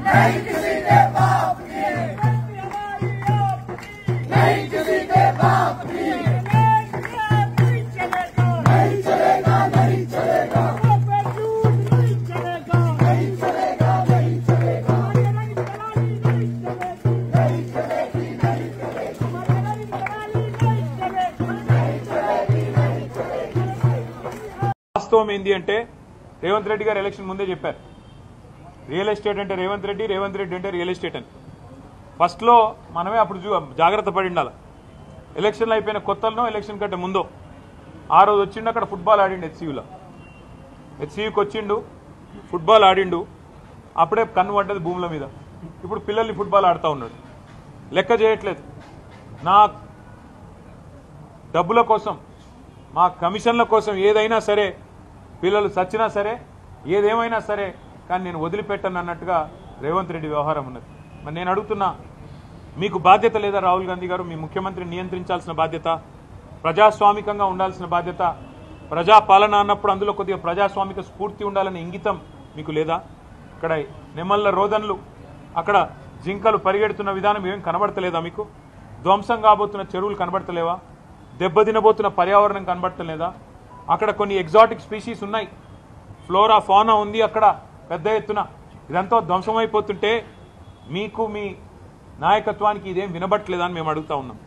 नहीं किसी के बाप की, नहीं किसी के बाप की, नहीं चलेगा, नहीं चलेगा, नहीं चलेगा, नहीं चलेगा, नहीं चलेगा, नहीं चलेगी, नहीं चलेगी, వాస్తవం ఏంది అంటే రేవంత్ రెడ్డి గారు ఎలక్షన్ ముందే చెప్పారు రియల్ ఎస్టేట్ అంటే రేవంత్ రెడ్డి అంటే రియల్ ఎస్టేట్ అని ఫస్ట్ లో మనమే అప్పుడు జాగ్రత్త పడి ఉండాలి ఎలక్షన్లు అయిపోయిన కొత్తలో ఎలక్షన్ కంటే ముందో ఆ రోజు వచ్చిండు అక్కడ ఫుట్బాల్ ఆడిండు హెచ్సియూకి వచ్చిండు ఫుట్బాల్ ఆడిండు అప్పుడే కన్ను పడ్డది భూముల మీద ఇప్పుడు పిల్లల్ని ఫుట్బాల్ ఆడుతూ ఉన్నాడు లెక్క చేయట్లేదు నా డబ్బుల కోసం మా కమిషన్ల కోసం ఏదైనా సరే పిల్లలు చచ్చినా సరే ఏదేమైనా సరే కానీ నేను వదిలిపెట్టను అన్నట్టుగా రేవంత్ రెడ్డి వ్యవహారం ఉన్నది మరి నేను అడుగుతున్నా మీకు బాధ్యత లేదా రాహుల్ గాంధీ గారు మీ ముఖ్యమంత్రిని నియంత్రించాల్సిన బాధ్యత ప్రజాస్వామికంగా ఉండాల్సిన బాధ్యత ప్రజాపాలన అన్నప్పుడు అందులో కొద్దిగా ప్రజాస్వామిక స్ఫూర్తి ఉండాలనే ఇంగితం మీకు లేదా ఇక్కడ నెమళ్ళ రోదన్లు అక్కడ జింకలు పరిగెడుతున్న విధానం ఏం కనబడతలేదా మీకు ధ్వంసం కాబోతున్న చెరువులు కనబడతలేవా దెబ్బతినబోతున్న పర్యావరణం కనబడతలేదా అక్కడ కొన్ని ఎగ్జాటిక్ స్పీషీస్ ఉన్నాయి ఫ్లోరా ఫానా ఉంది అక్కడ పెద్ద ఎత్తున ఇదంతా ధ్వంసమైపోతుంటే మీకు మీ నాయకత్వానికి ఇదేం వినబట్టలేదని మేము అడుగుతా ఉన్నాం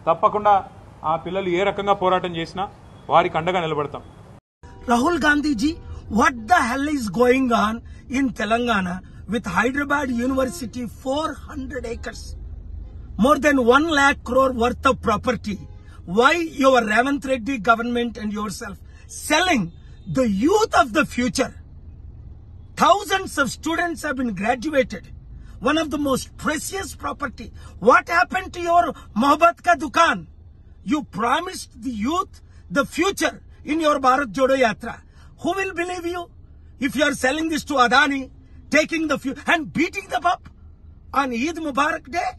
తప్పకుండా ఆ పిల్లలు ఏ రకంగా పోరాటం చేసినా వారికి అండగా నిలబడతాం Rahul Gandhi ji what the hell is going on in Telangana with Hyderabad university 400 acres more than 1 lakh crore worth of property. Why your Revanth Reddy government and yourself selling the youth of the future? Thousands of students have been graduated. One of the most precious property. What happened to your Mohabbat ka dukan? You promised the youth the future in your Bharat Jodo Yatra. Who will believe you? If you are selling this to Adani, taking the future and beating them up on Eid Mubarak Day?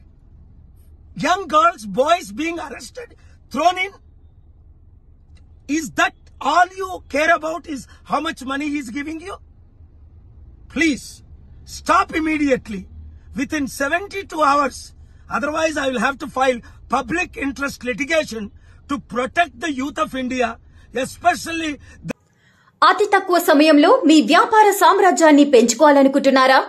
Young girls, boys being arrested, thrown in. Is that all you care about is how much money he is giving you? Please stop immediately within 72 hours. Otherwise I will have to file public interest litigation to protect the youth of India, especially అతి తక్కువ సమయంలో మీ వ్యాపార సామ్రాజ్యాన్ని పెంచుకోవాలనుకుంటున్నారా?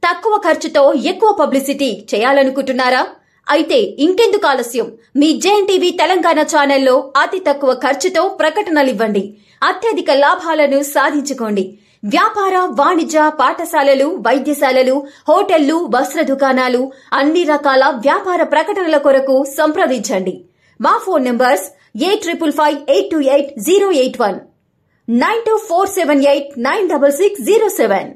తక్కువ ఖర్చుతో ఎక్కువ publicity చేయాలనుకుంటున్నారా? అయితే ఇంకెందుకు ఆలస్యం? మీ జేఎన్టీవీ తెలంగాణ ఛానల్లో అతి తక్కువ ఖర్చుతో ప్రకటనలివ్వండి. అత్యధిక లాభాలను సాధించుకోండి. వ్యాపార, వాణిజ్య, పాఠశాలలు, వైద్యశాలలు, హోటళ్లు, వస్త్ర దుకాణాలు, అన్ని రకాల వ్యాపార ప్రకటనల కొరకు సంప్రదించండి. మా ఫోన్ నంబర్స్ 8558288081 9247896607.